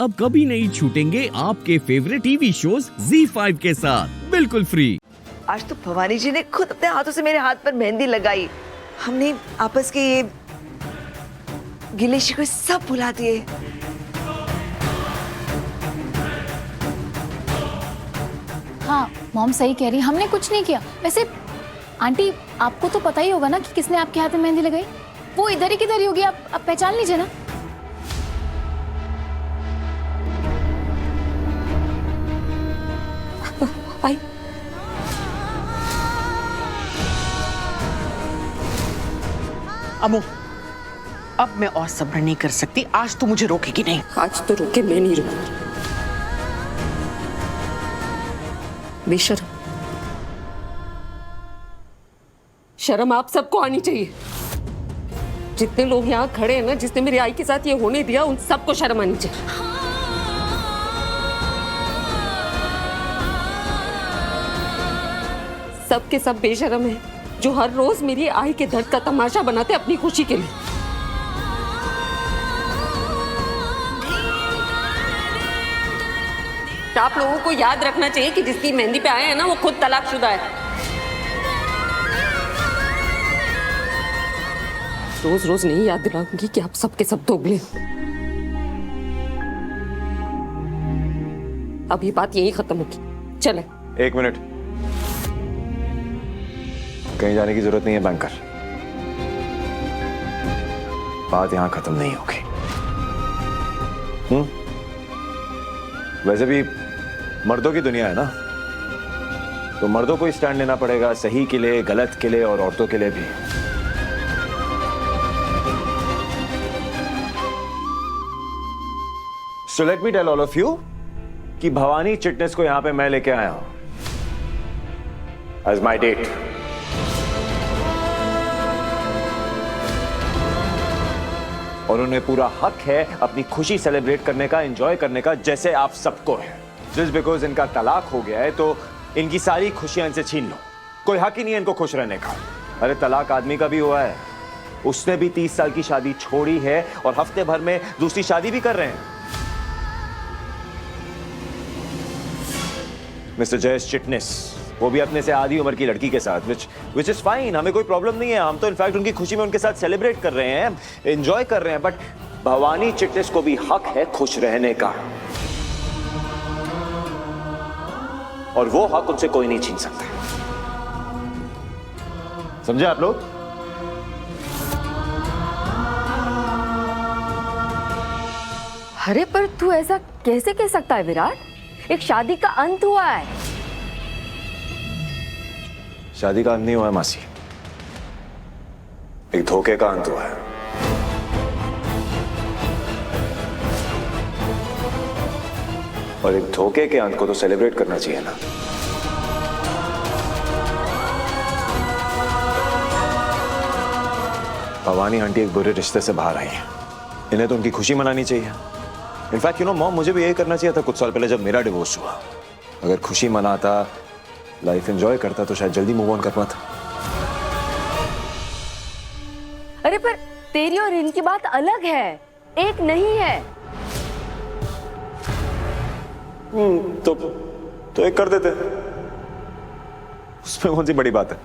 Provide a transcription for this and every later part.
अब कभी नहीं छूटेंगे आपके फेवरेट टीवी शोज ZEE5 के साथ बिल्कुल फ्री। आज तो भवानी जी ने खुद अपने हाथों से मेरे हाथ पर मेहंदी लगाई। हमने आपस के ये गिले शिकवे सब भुला दिए। हाँ मॉम सही कह रही, हमने कुछ नहीं किया। वैसे आंटी आपको तो पता ही होगा ना कि किसने आपके हाथ में मेहंदी लगाई। वो इधर ही किधर ही होगी, आप पहचान लीजिए ना। आई अमू, अब मैं और सब्र नहीं कर सकती। आज तो मुझे रोकेगी नहीं। आज तो रुके, मैं नहीं रुकूंगी। बेशर्म, शर्म आप सबको आनी चाहिए। जितने लोग यहाँ खड़े हैं ना, जिसने मेरी आई के साथ ये होने दिया, उन सबको शर्म आनी चाहिए। सब के सब बेशर्म है जो हर रोज मेरी आई के दर्द का तमाशा बनाते अपनी खुशी के लिए। आप लोगों को याद रखना चाहिए कि जिसकी मेहंदी पे आए हैं ना, वो खुद तलाकशुदा है। रोज रोज नहीं याद दिलाऊंगी कि आप सबके सब दोगले हो। अब ये बात यही खत्म होगी। चले। एक मिनट, कहीं जाने की जरूरत नहीं है बैंकर। बात यहां खत्म नहीं होगी। वैसे भी मर्दों की दुनिया है ना, तो मर्दों को स्टैंड लेना पड़ेगा, सही के लिए, गलत के लिए और औरतों के लिए भी। So let me tell all of you कि भवानी चिटनेस को यहां पे मैं लेके आया हूं as my date। और उन्हें पूरा हक है अपनी खुशी सेलिब्रेट करने का, एंजॉय करने का, जैसे आप सबको है। जस्ट बिकॉज इनका तलाक हो गया है तो इनकी सारी खुशियां इनसे छीन लो। कोई हक ही नहीं है इनको खुश रहने का। अरे तलाक आदमी का भी हुआ है, उसने भी 30 साल की शादी छोड़ी है और हफ्ते भर में दूसरी शादी भी कर रहे हैं। मिस्टर जयेश चिटनेस, वो भी अपने से आधी उम्र की लड़की के साथ, विच इज फाइन। हमें कोई प्रॉब्लम नहीं है। हम तो इनफैक्ट उनकी खुशी में उनके साथ सेलिब्रेट कर रहे हैं, एंजॉय कर रहे हैं। बट भवानी चिटनेस को भी हक है खुश रहने का, और वो हक उनसे कोई नहीं छीन सकता। समझे आप लोग? अरे पर तू ऐसा कैसे कह सकता है विराट? एक शादी का अंत हुआ है। शादी का अंत नहीं हुआ है मासी, एक धोखे का अंत हुआ है। और एक धोखे के अंत को तो सेलिब्रेट करना चाहिए ना। भवानी आंटी एक बुरे रिश्ते से बाहर आई है, इन्हें तो उनकी खुशी मनानी चाहिए। इनफैक्ट मॉम, मुझे भी यही करना चाहिए था कुछ साल पहले जब मेरा डिवोर्स हुआ। अगर खुशी मनाता, लाइफ एंजॉय करता तो शायद जल्दी मूव ऑन कर पाता। अरे पर तेरी और इनकी बात अलग है, एक नहीं है। तो एक कर देते, उसमें कौन सी बड़ी बात है।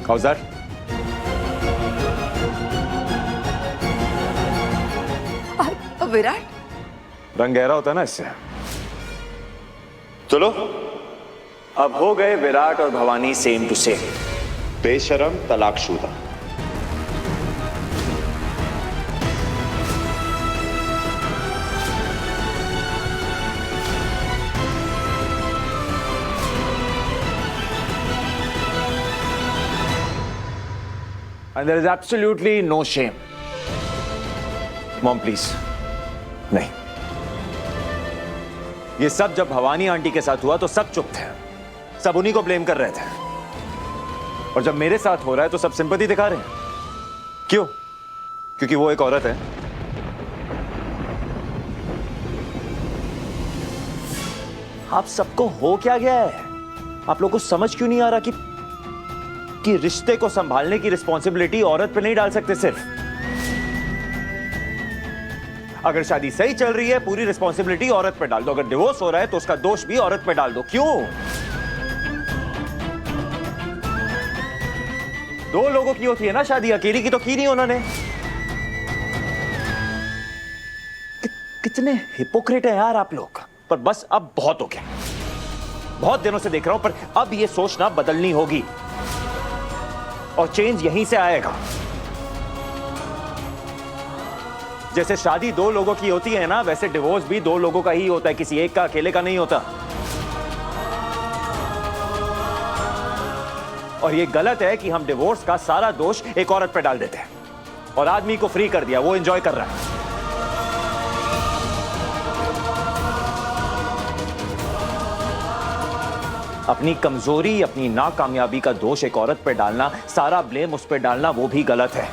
औजार, विराट, रंग गहरा होता है ना इससे। चलो, अब हो गए विराट और भवानी सेम टू सेम, बेशरम तलाकशुदा। And there is absolutely no shame. Mom, please. नहीं. ये सब जब भवानी आंटी के साथ हुआ तो सब चुप थे. सब उन्हीं को ब्लेम कर रहे थे. और जब मेरे साथ हो रहा है तो सब सिंपैथी दिखा रहे हैं. क्यों? क्योंकि वो एक औरत है. आप सबको हो क्या गया है? आप लोगों को समझ क्यों नहीं आ रहा कि रिश्ते को संभालने की रिस्पॉन्सिबिलिटी औरत पे नहीं डाल सकते सिर्फ. अगर शादी सही चल रही है पूरी रिस्पॉन्सिबिलिटी औरत पे डाल दो. अगर डिवोर्स हो रहा है तो उसका दोष भी औरत पे डाल दो. क्यों? 2 लोगों की होती है ना शादी, अकेली की तो की नहीं उन्होंने. कितने हिपोक्रेट है यार आप लोग. पर बस अब बहुत हो गया. बहुत दिनों से देख रहा हूं पर अब ये सोचना बदलनी होगी और चेंज यहीं से आएगा. जैसे शादी 2 लोगों की होती है ना, वैसे डिवोर्स भी 2 लोगों का ही होता है, किसी एक का अकेले का नहीं होता. और ये गलत है कि हम डिवोर्स का सारा दोष एक औरत पे डाल देते हैं और आदमी को फ्री कर दिया, वो एंजॉय कर रहा है. अपनी कमजोरी, अपनी नाकामयाबी का दोष एक औरत पे डालना, सारा ब्लेम उस पे डालना, वो भी गलत है.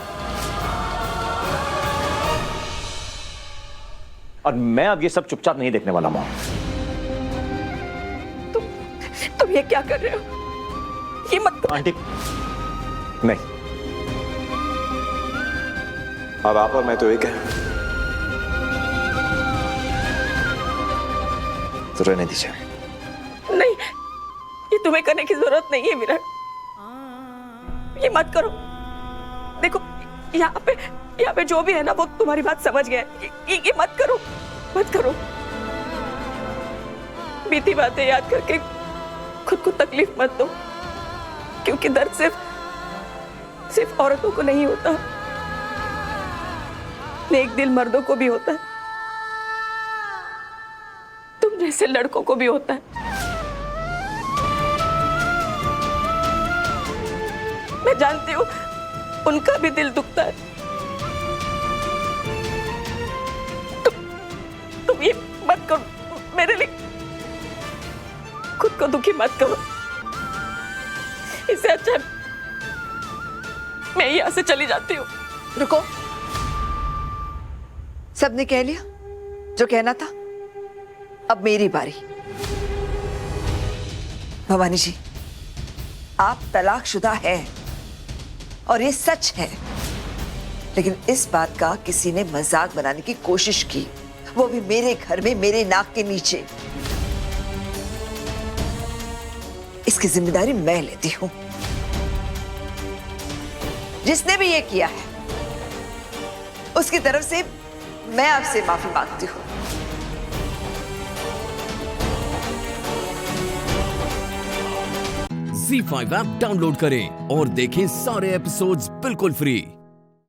और मैं अब ये सब चुपचाप नहीं देखने वाला. मां, तुम ये क्या कर रहे हो? ये मत करो. आंटी नहीं, अब आप और मैं तो एक है. तो रहने दीजिए. नहीं, ये तुम्हें करने की जरूरत नहीं है विराट. ये मत करो. देखो यहाँ पे जो भी है ना वो तुम्हारी बात समझ गया. ये मत करो, मत करो. बीती बातें याद करके खुद को तकलीफ मत दो, क्योंकि दर्द सिर्फ औरतों को नहीं होता, नेक दिल मर्दों को भी होता है. तुम जैसे लड़कों को भी होता है. मैं जानती हूँ उनका भी दिल दुखता है. तुम ये मत करो. मेरे लिए खुद को दुखी मत करो. इससे अच्छा मैं यहाँ से चली जाती हूँ. रुको, सबने कह लिया जो कहना था. अब मेरी बारी. भवानी जी, आप तलाकशुदा हैं और ये सच है. लेकिन इस बात का किसी ने मजाक बनाने की कोशिश की, वो भी मेरे घर में, मेरे नाक के नीचे. इसकी जिम्मेदारी मैं लेती हूं. जिसने भी ये किया है उसकी तरफ से मैं आपसे माफी मांगती हूं. Z5 ऐप डाउनलोड करें और देखें सारे एपिसोड्स बिल्कुल फ्री.